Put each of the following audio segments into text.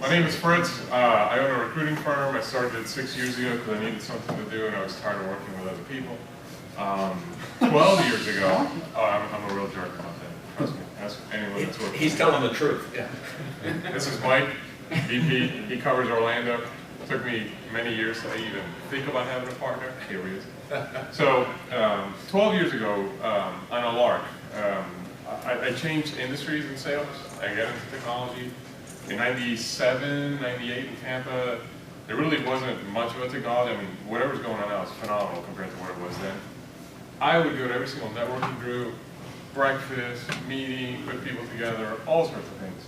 My name is Fritz. I own a recruiting firm. I started it 6 years ago because I needed something to do and I was tired of working with other people. 12 years ago, I'm a real jerk about that. Trust me. Ask anyone that's working. He's telling the truth. Yeah. This is Mike, VP. He covers Orlando. It took me many years to even think about having a partner. Here he is. So 12 years ago, on a lark, I changed industries in sales. I got into technology. In 97, 98 in Tampa, there really wasn't much of a technology. I mean, whatever's going on now is phenomenal compared to what it was then. I would go to every single networking group, breakfast, meeting, put people together, all sorts of things.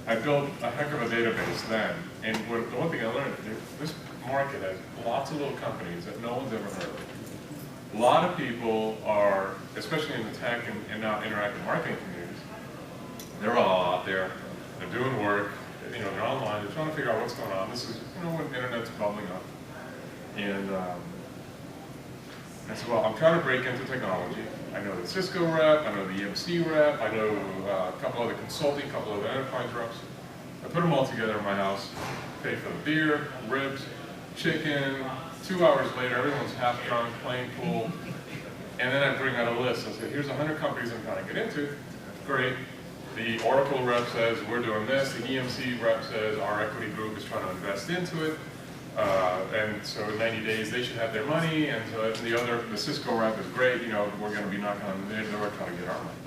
I built a heck of a database then, and the one thing I learned, this market has lots of little companies that no one's ever heard of. A lot of people are, especially in the tech and now interactive marketing communities, they're all out there. They're doing work, they're online, they're trying to figure out what's going on. This is, when the internet's bubbling up. And I said, well, I'm trying to break into technology. I know the Cisco rep, I know the EMC rep, I know a couple other consulting, a couple other enterprise reps. I put them all together in my house, paid for the beer, ribs, chicken. 2 hours later, everyone's half drunk, playing pool. And then I bring out a list. I say, here's 100 companies I'm trying to get into. Great. The Oracle rep says, we're doing this. The EMC rep says, our equity group is trying to invest into it. And so in 90 days, they should have their money. And so the Cisco rep is great. We're going to be knocking on their door trying to get our money.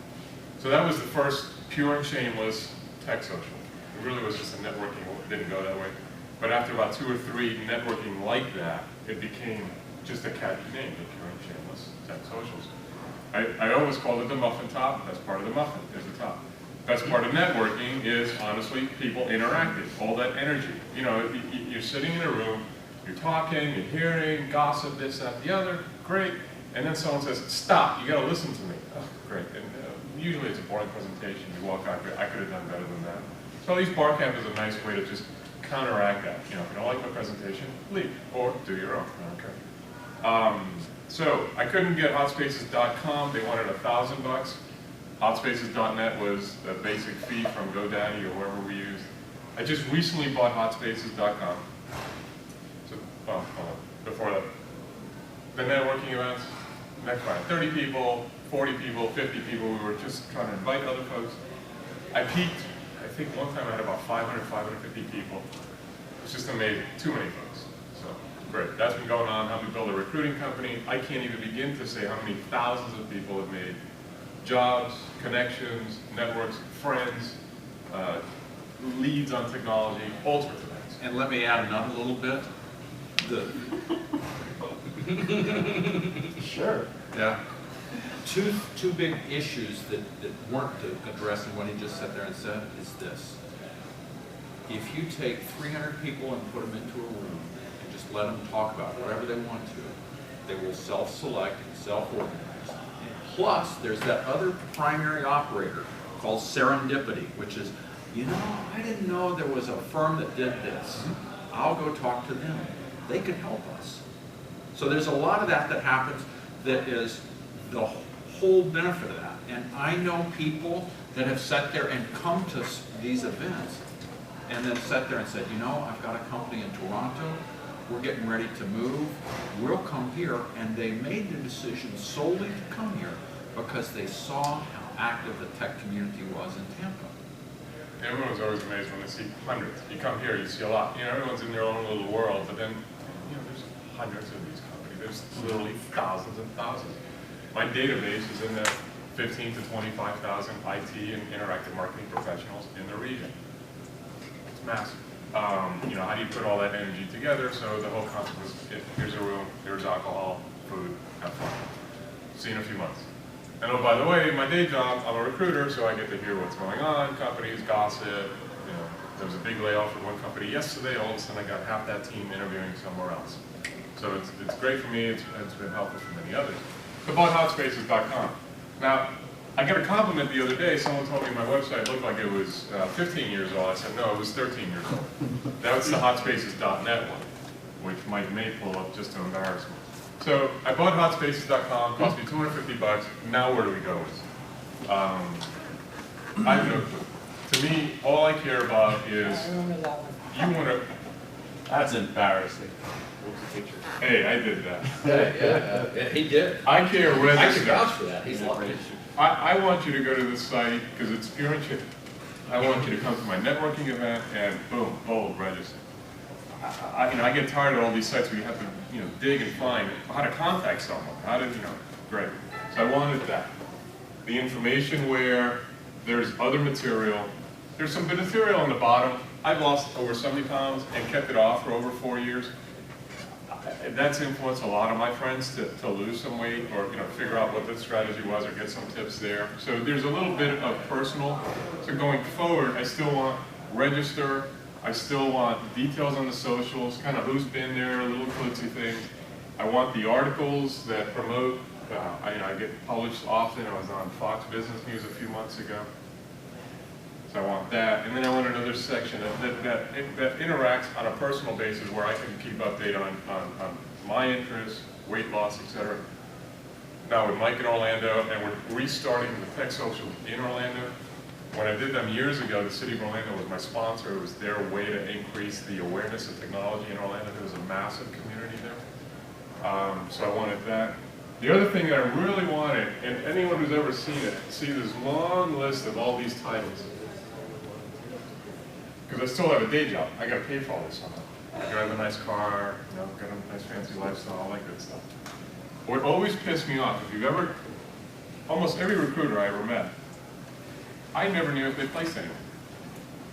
So that was the first pure and shameless tech social. It really was just a networking. It didn't go that way. But after about 2 or 3 networking like that, it became just a catchy name, the pure and shameless tech socials. I always called it the muffin top. That's part of the muffin. There's the top. Best part of networking is, honestly, people interacting, all that energy. You're sitting in a room, you're talking, you're hearing, gossip, this, that, the other, great. And then someone says, stop, you gotta listen to me. Oh, great. And usually it's a boring presentation. You walk out, I could have done better than that. So at least Barcamp is a nice way to just counteract that. If you don't like my presentation, leave, or do your own, I don't care. So I couldn't get hotspaces.com, they wanted $1,000. Hotspaces.net was a basic fee from GoDaddy or wherever we used. I just recently bought hotspaces.com. So, hold on, before that. The networking events, next one, 30 people, 40 people, 50 people, we were just trying to invite other folks. I peaked, I think one time I had about 500, 550 people. It's just amazing, too many folks. So, great, that's been going on, helped me build a recruiting company. I can't even begin to say how many thousands of people have made jobs, connections, networks, friends, leads on technology, all sorts of things. And let me add another little bit. Sure. Yeah. Two big issues that weren't addressed in what he just sat there and said is this. If you take 300 people and put them into a room and just let them talk about whatever they want to, they will self-select and self-organize. Plus, there's that other primary operator called serendipity, which is, I didn't know there was a firm that did this. I'll go talk to them. They could help us. So there's a lot of that happens that is the whole benefit of that. And I know people that have sat there and come to these events and then sat there and said, I've got a company in Toronto. We're getting ready to move. We'll come here. And they made the decision solely to come here because they saw how active the tech community was in Tampa. Everyone's always amazed when they see hundreds. You come here, you see a lot. Everyone's in their own little world, but then, there's hundreds of these companies. There's literally thousands and thousands. My database is in the 15 to 25,000 IT and interactive marketing professionals in the region. It's massive. How do you put all that energy together? So the whole concept was, here's a room, there's alcohol, food, have fun. See you in a few months. And oh, by the way, my day job, I'm a recruiter, so I get to hear what's going on, companies, gossip. There was a big layoff at one company yesterday. All of a sudden, I got half that team interviewing somewhere else. So it's great for me. It's been helpful for many others. So bought hotspaces.com. Now, I got a compliment the other day. Someone told me my website looked like it was 15 years old. I said, no, it was 13 years old. That's the hotspaces.net one, which Mike may pull up just to embarrass me. So I bought hotspaces.com, cost me $250. Now where do we go with it? I have no clue. To me, all I care about is You want to, That's embarrassing. hey, I did that. Yeah, he did. I can't I can register. vouch for that, he's lucky. I want you to go to this site because it's pure and chip. I want you to come to my networking event and boom, bold, register. I get tired of all these sites where you have to, dig and find how to contact someone. How to, great. So I wanted that. The information where there's other material. There's some good material on the bottom. I've lost over 70 pounds and kept it off for over 4 years. That's influenced a lot of my friends to lose some weight or figure out what the strategy was or get some tips there. So there's a little bit of personal. So going forward, I still want register. I still want details on the socials, kind of who's been there, little glitzy things. I want the articles that promote. I get published often. I was on Fox Business News a few months ago. So I want that, and then I want another section that interacts on a personal basis where I can keep update on my interests, weight loss, etc. Now with Mike in Orlando, and we're restarting the tech social in Orlando. When I did them years ago, the city of Orlando was my sponsor. It was their way to increase the awareness of technology in Orlando. There was a massive community there. So I wanted that. The other thing that I really wanted, and anyone who's ever seen it, see this long list of all these titles. Because I still have a day job. I got to pay for all this somehow. I drive a nice car, got a nice fancy lifestyle, all that good stuff. What always pissed me off, if you've ever, almost every recruiter I ever met, I never knew if they placed anyone.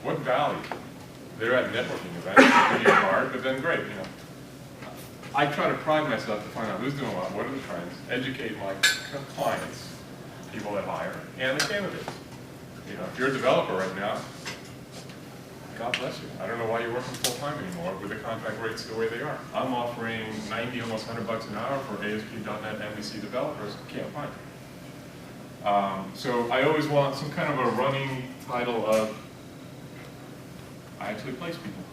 What value? They're at networking events, pretty hard, but then great, I try to pride myself to find out who's doing what are the trends, educate my clients, people that hire, and the candidates. If you're a developer right now, God bless you. I don't know why you're working full-time anymore with the contract rates the way they are. I'm offering 90, almost $100 an hour for ASP.NET MVC developers. Can't find it. So I always want some kind of a running title of, I actually place people.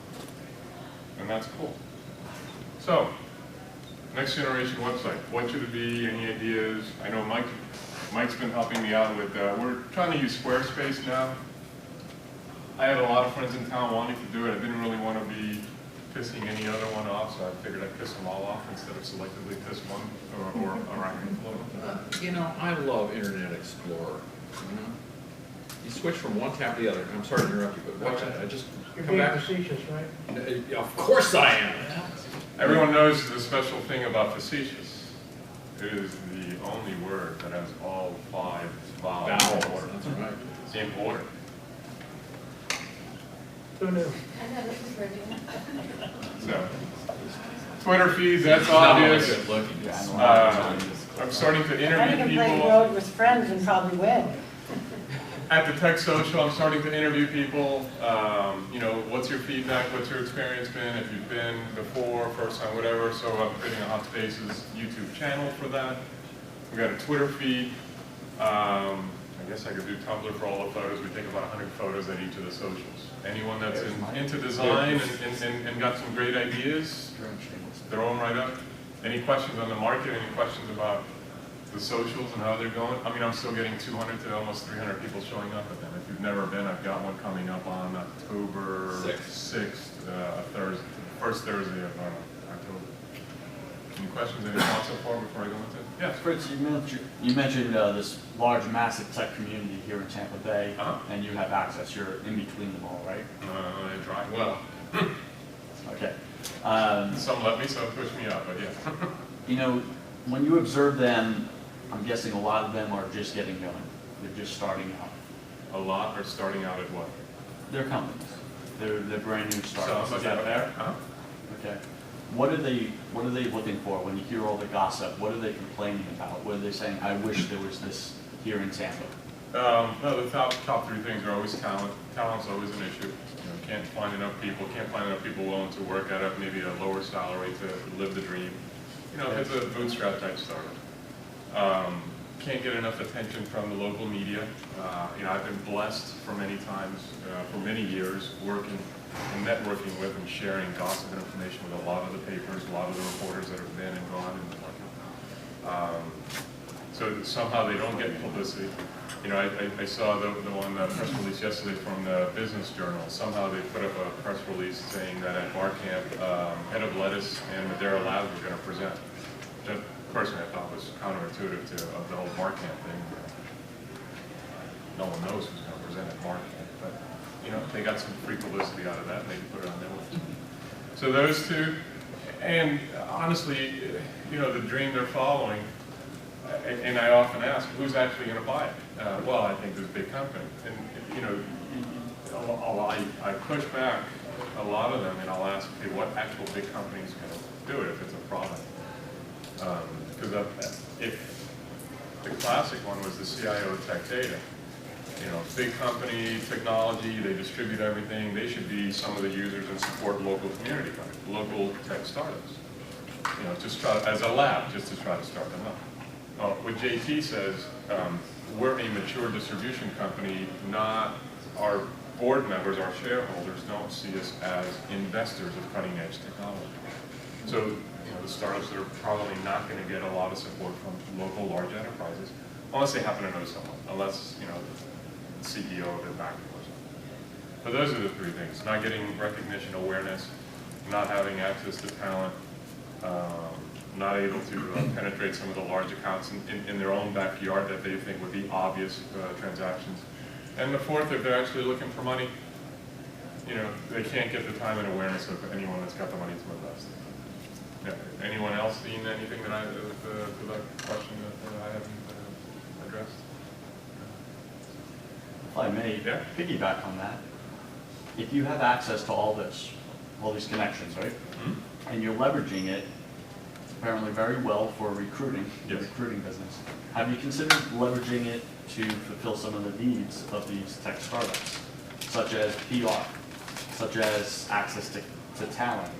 And that's cool. So, next generation website. What should it be? Any ideas? I know Mike's been helping me out with, we're trying to use Squarespace now. I had a lot of friends in town wanting to do it. I didn't really want to be pissing any other one off, so I figured I'd piss them all off instead of selectively piss one or a handful of them. I love Internet Explorer. You switch from one tab to the other. I'm sorry to interrupt you, but watch that. I just You're come being back. facetious, right? Of course I am. Everyone knows the special thing about facetious. It is the only word that has all 5 vowels in order. That's right. In order. Who knew? I know, this is Virginia. So, Twitter feeds, that's Not only obvious. good looking. I'm starting to Now you interview can play people. road with friends and probably win. At the Tech Social, I'm starting to interview people. What's your feedback? What's your experience been? If you've been before, first time, whatever. So I'm creating a Hot Spaces YouTube channel for that. We got a Twitter feed. I guess I could do Tumblr for all the photos. We take about 100 photos at each of the socials. Anyone that's into design and got some great ideas, throw them right up. Any questions on the market? Any questions about the socials and how they're going? I'm still getting 200 to almost 300 people showing up at them. If you've never been, I've got one coming up on October 6th, Thursday, first Thursday of October. Any questions, any thoughts so far before I go into it? Yeah. Fritz, you mentioned this large, massive tech community here in Tampa Bay, and you have access. You're in between them all, right? I drive well. Okay. Some let me, some push me up, but yeah. When you observe them, I'm guessing a lot of them are just getting going. They're just starting out. A lot are starting out at what? They're companies. They're brand new startups. Some, Is that okay. fair? Uh-huh. Okay. What are they looking for when you hear all the gossip? What are they complaining about? What are they saying? I wish there was this here in Tampa. No, the top 3 things are always talent. Talent's always an issue. Can't find enough people. Can't find enough people willing to work at maybe a lower salary to live the dream. If it's a bootstrap type startup. Can't get enough attention from the local media. I've been blessed for many times, for many years, working and networking with and sharing gossip and information with a lot of the papers, a lot of the reporters that have been and gone in the market. So that somehow they don't get publicity. I saw the one press release yesterday from the Business Journal. Somehow they put up a press release saying that at Barcamp, head of lettuce and Madeira Labs were going to present. That personally I thought was counterintuitive of the whole Barcamp thing. No one knows who's going to present at Barcamp, but they got some free publicity out of that, and they can put it on their list. So those two, and honestly, the dream they're following. And I often ask, who's actually going to buy it? Well, I think this big company. And I push back a lot of them, and I'll ask, okay, what actual big company is going to do it if it's a product? Because if the classic one was the CIO Tech Data, big company, technology, they distribute everything. They should be some of the users and support local community companies, local tech startups. Just try as a lab, just to try to start them up. What JT says, we're a mature distribution company, not our board members, our shareholders don't see us as investors of cutting edge technology. So, the startups that are probably not going to get a lot of support from local large enterprises, unless they happen to know someone, unless, the CEO of it back or something. But those are the three things: not getting recognition, awareness, not having access to talent, not able to penetrate some of the large accounts in their own backyard that they think would be obvious transactions. And the fourth, if they're actually looking for money, they can't get the time and awareness of anyone that's got the money to invest. Yeah. Anyone else seen anything that to that question that I haven't addressed? If I may piggyback on that, if you have access to all these connections, right, and you're leveraging it apparently very well for recruiting, the recruiting business, have you considered leveraging it to fulfill some of the needs of these tech startups, such as PR, such as access to talent,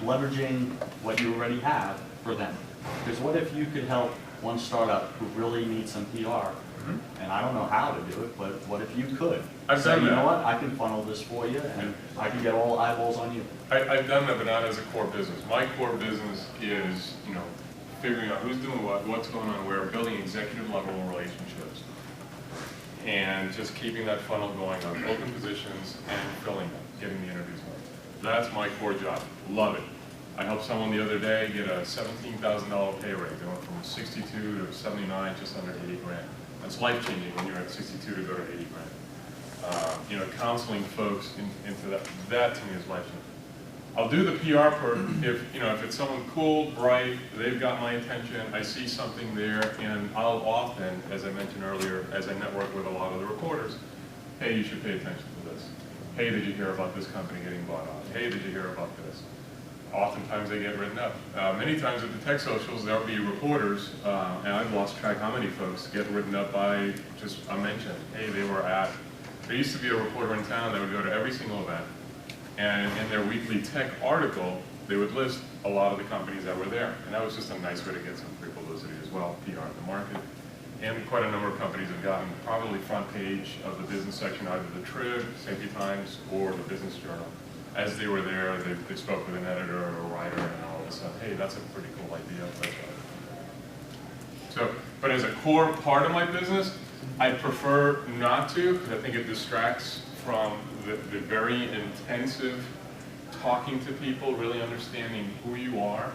leveraging what you already have for them? Because what if you could help one startup who really needs some PR, and I don't know how to do it, but what if you could? I've done that. You know what, I can funnel this for you, and I can get all eyeballs on you. I've done that, but not as a core business. My core business is, figuring out who's doing what, what's going on where, building executive level relationships, and just keeping that funnel going on open positions and filling them, getting the interviews made. That's my core job. Love it. I helped someone the other day get a $17,000 pay raise. They went from 62 to 79, just under 80 grand. That's life-changing when you're at 62 to go to 80 grand. Counseling folks into that to me is life-changing. I'll do the PR part if it's someone cool, bright, they've got my attention, I see something there, and I'll often, as I mentioned earlier, as I network with a lot of the reporters, hey, you should pay attention to this. Hey, did you hear about this company getting bought out? Hey, did you hear about this? Oftentimes they get written up. Many times at the tech socials, there'll be reporters, and I've lost track how many folks get written up by just a mention. Hey, there used to be a reporter in town that would go to every single event, and in their weekly tech article, they would list a lot of the companies that were there. And that was just a nice way to get some free publicity as well, PR in the market. And quite a number of companies have gotten probably front page of the business section, either the Trib, Safety Times, or the Business Journal. As they were there, they spoke with an editor or a writer, and all of a sudden, hey, that's a pretty cool idea. But as a core part of my business, I prefer not to, because I think it distracts from the very intensive talking to people, really understanding who you are,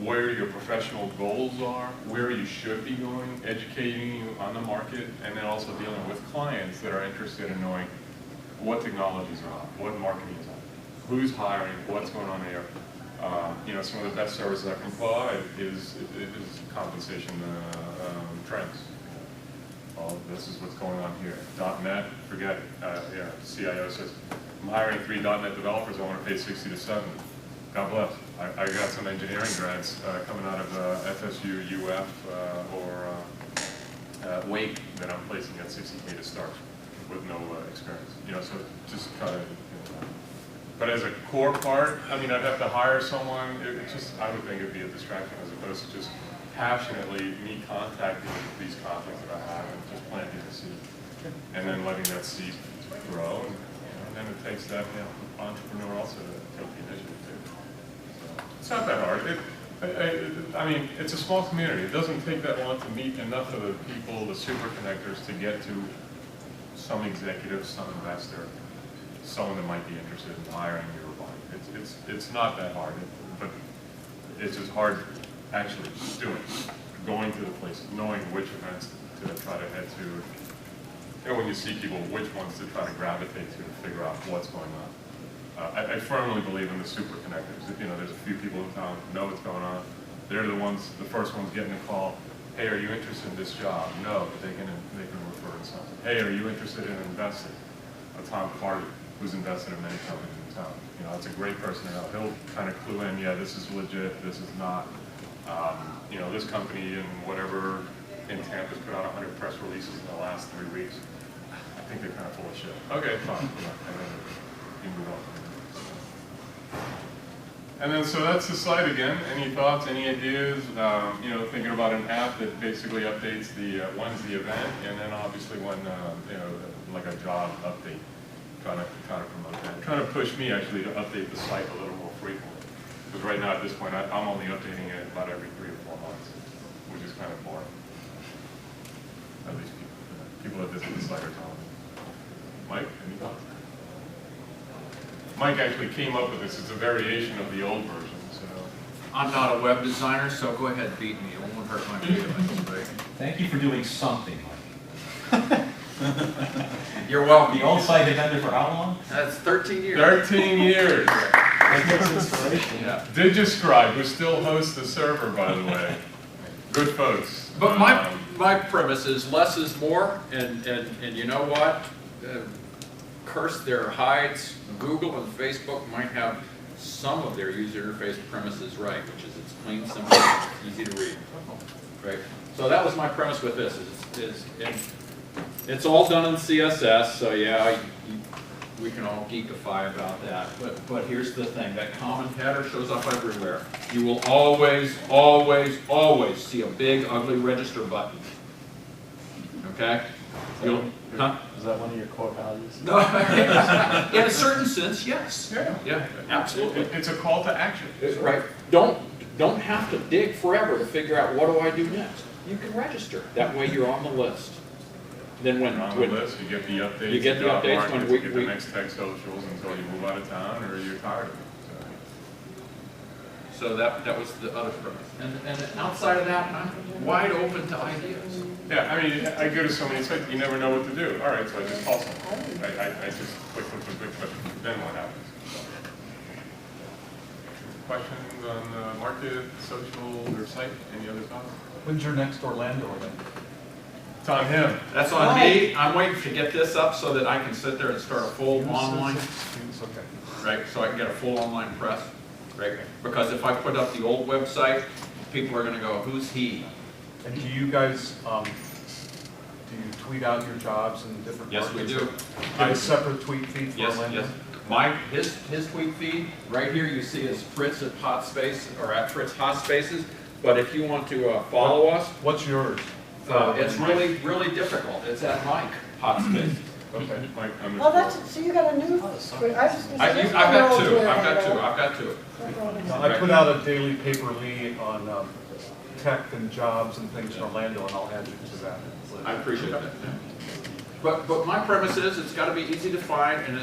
where your professional goals are, where you should be going, educating you on the market, and then also dealing with clients that are interested in knowing what technologies are on, what marketing is on, who's hiring, what's going on there. Some of the best services I can provide is compensation trends. Well, this is what's going on here. .NET, forget it. CIO says, I'm hiring 3 .NET developers, I want to pay 60 to 70. God bless. I got some engineering grads coming out of FSU, UF, or Wake that I'm placing at 60K to start with no experience. So just kind of. But as a core part, I'd have to hire someone. I would think it'd be a distraction as opposed to just passionately me contacting these contacts that I have and just planting the seed, and then letting that seed grow. And then it takes that entrepreneur also to take the initiative too. So it's not that hard. I mean, it's a small community. It doesn't take that long to meet enough of the people, the super connectors, to get to some executive, some investor, someone that might be interested in hiring you or buying. It's not that hard, but it's just hard actually doing it, going to the places, knowing which events to try to head to. You know, when you see people, which ones to try to gravitate to figure out what's going on. I firmly believe in the super connectors. You know, there's a few people in town who know what's going on. They're the first ones getting a call. Hey, are you interested in this job? No, but they can refer to something. Hey, are you interested in investing? Tom Carter, who's invested in many companies in town. You know, that's a great person to know. He'll kind of clue in, yeah, this is legit, this is not. You know, this company in whatever in Tampa's put out 100 press releases in the last 3 weeks. I think they're kind of full of shit. Okay, fine. You know, and then you move on. And then, so that's the site again. Any thoughts, any ideas? You know, thinking about an app that basically updates when's the event, and then obviously when, you know, like a job update. Trying to promote that. Trying to push me actually to update the site a little more frequently. Because right now at this point, I'm only updating it about every 3 or 4 months, which is kind of boring. At least people that visit the site are telling me. Mike, any thoughts? Mike actually came up with this. It's a variation of the old version. So I'm not a web designer, so go ahead and beat me. It won't hurt my feelings. Right? Thank you for doing something, Mike. You're welcome. The old site had been there for how long? That's 13 years. 13 years. Yeah. Digiscribe, who still hosts the server, by the way. Good folks. But my premise is less is more, and you know what? Curse their hides. Google and Facebook might have some of their user interface premises right, which is it's clean, simple, easy to read. Right. So that was my premise with this. It's all done in CSS, so yeah, we can all geekify about that. But here's the thing: that common header shows up everywhere. You will always, always, always see a big, ugly register button. Okay? Is that one of your core values? No. In a certain sense, yes. Yeah, absolutely. It's a call to action. Right. Don't have to dig forever to figure out what do I do next. You can register. That way you're on the list. Then when on the list, you get the updates. You get the updates when you get the next tech socials until you move out of town or you're tired of it. So that was the other premise. And outside of that, I'm wide open to ideas. Yeah, I mean, I go to so many sites, you never know what to do. All right, so I just call someone. I just click, but then what happens? Questions on market, social, or site? Any other thoughts? When's your next Orlando event? It's on him. That's on me. I'm waiting to get this up so that I can sit there and start a full online. Okay. Right, so I can get a full online press. Right, because if I put up the old website, people are going to go, who's he? And do you guys, do you tweet out your jobs in different Yes, markets? we do. Have a separate tweet feed for Yes, Orlando? yes. His tweet feed, right here you see is Fritz at Hot Space, or at Fritz Hot Spaces. But if you want to follow us, What's yours? it's really, really difficult. It's at Mike Hot Space. Okay. Mike, Well, that's, so you got a new, I've got two. I put out a daily paper lead on tech and jobs and things in Orlando, and I'll add you to that. I appreciate that. But my premise is it's got to be easy to find, and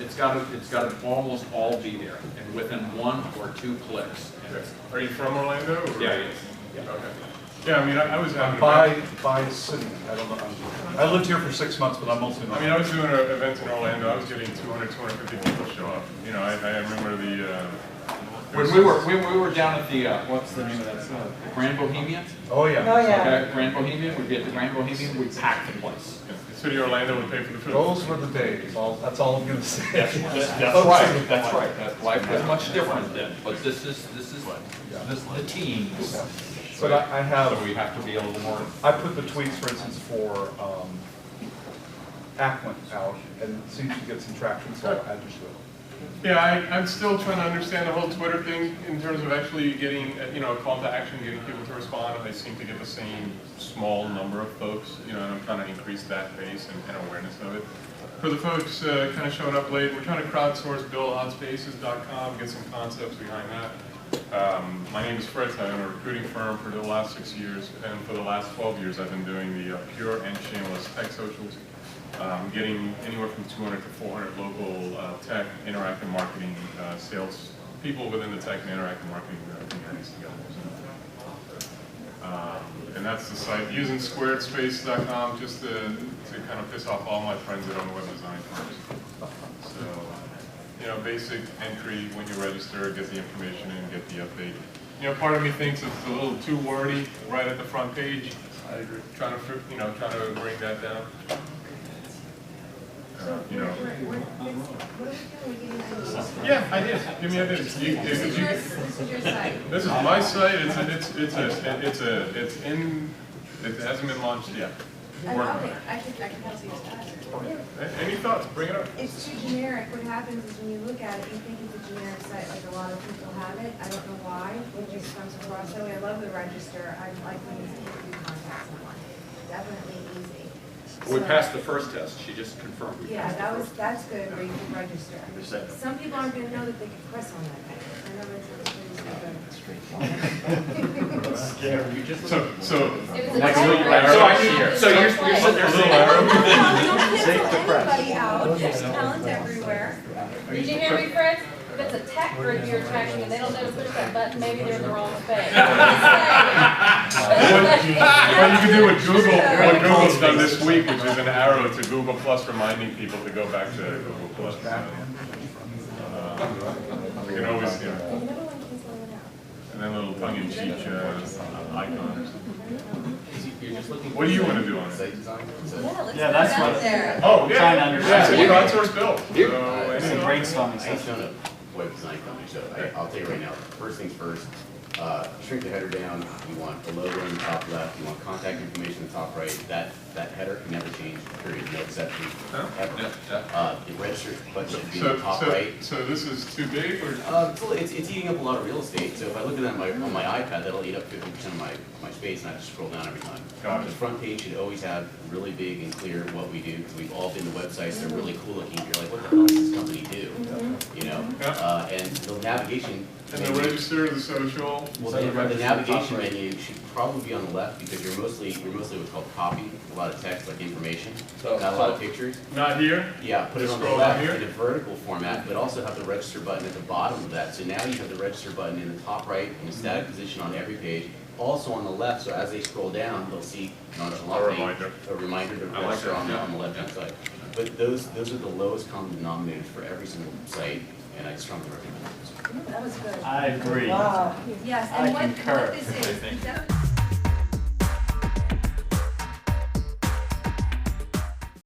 it's got to almost all be there, and within 1 or 2 clicks. Are you from Orlando? Or? Yeah. Okay. Yeah, I mean, I was having By city. I don't know. I lived here for 6 months, but I'm mostly not. I mean, I was doing events in Orlando. I was getting 200, 250 people show up. You know, I remember the. When we were down at the what's the name of that? Grand Bohemian. Oh, yeah. Oh, yeah. Okay, Grand Bohemian. We'd be at the Grand Bohemian. We'd pack the place. The city of Orlando would pay for the food. Those were the days. That's all I'm going to say. That's right. That's right. That life was much different then. But this is the teens. But I have. So we have to be a little more. I put the tweets, for instance, for Ackman out, and it seems to get some traction, so I'll add you to it. Yeah, I'm still trying to understand the whole Twitter thing in terms of actually getting, you know, a call to action, getting people to respond. I seem to get the same small number of folks, you know, and I'm trying to increase that base and awareness of it. For the folks kind of showing up late, we're trying to crowdsource buildhotspaces.com, get some concepts behind that. My name is Fritz. I own a recruiting firm for the last 6 years, and for the last 12 years, I've been doing the pure and shameless tech socials, getting anywhere from 200 to 400 local tech, interactive marketing, sales people within the tech and interactive marketing communities together. And that's the site, using squaredspace.com just to kind of piss off all my friends that own web design firms. So, you know, basic entry when you register, get the information in, get the update. You know, part of me thinks it's a little too wordy right at the front page. I agree. Trying to bring that down. You know. Yeah, I did. Give me a minute. This is your site. This is my site. It hasn't been launched yet. Okay, I can help you with that. Any thoughts? Bring it up. It's too generic. What happens is when you look at it, you think it's a generic site, like a lot of people have it. I don't know why. It just comes across that way. I love the register. I like when it's easy to contact someone. Definitely easy. We So- passed the first test, she just confirmed. we Yeah, passed the that's good where you can register. Understand. Some people aren't gonna know that they can press on that thing. I know that sounds crazy, So It was a Next test week, run. So you're sitting there saying, Don't cancel anybody out. There's talent everywhere. Did you hear me, Fritz? If it's a tech group you're tracking and they don't know to push that button, maybe they're in the wrong space. Well, you can do what Google's done this week, which is an arrow to Google Plus reminding people to go back to Google Plus. You can always, you know, and then a little tongue-in-cheek icon. What do you want to do on it? Yeah, let's Yeah, put that's it out what- there. Oh, yeah. Trying to understand. Yeah, it's our bill. It's a brainstorming I session. own a web design company, so I'll tell you right now, first things first, shrink the header down, you want the logo in the top left, you want contact information in the top right, that header can never change, period, no exception, ever. The register button should be in the top right. So this is too big, or? It's eating up a lot of real estate, so if I look at that on my iPad, that'll eat up 50% of my space, and I have to scroll down every time. Got it. The front page should always have really big and clear what we do, because we've all been to websites, they're really cool looking, you're like, what the hell does this company do? You know, Yeah. and the navigation. And the register, the social? Well, the navigation menu should probably be on the left, because you're mostly what's called copy, a lot of text, like information, not a lot of pictures. Not here? Yeah, put it on the Scroll down left here? in a vertical format, but also have the register button at the bottom of that. So now you have the register button in the top right, in a static position on every page. Also on the left, so as they scroll down, they'll see nonchalantly a reminder to register on the left-hand side. But those are the lowest common denominators for every single site, and I strongly recommend it. That was good. I agree. Wow. Yes, I and what concur. this is,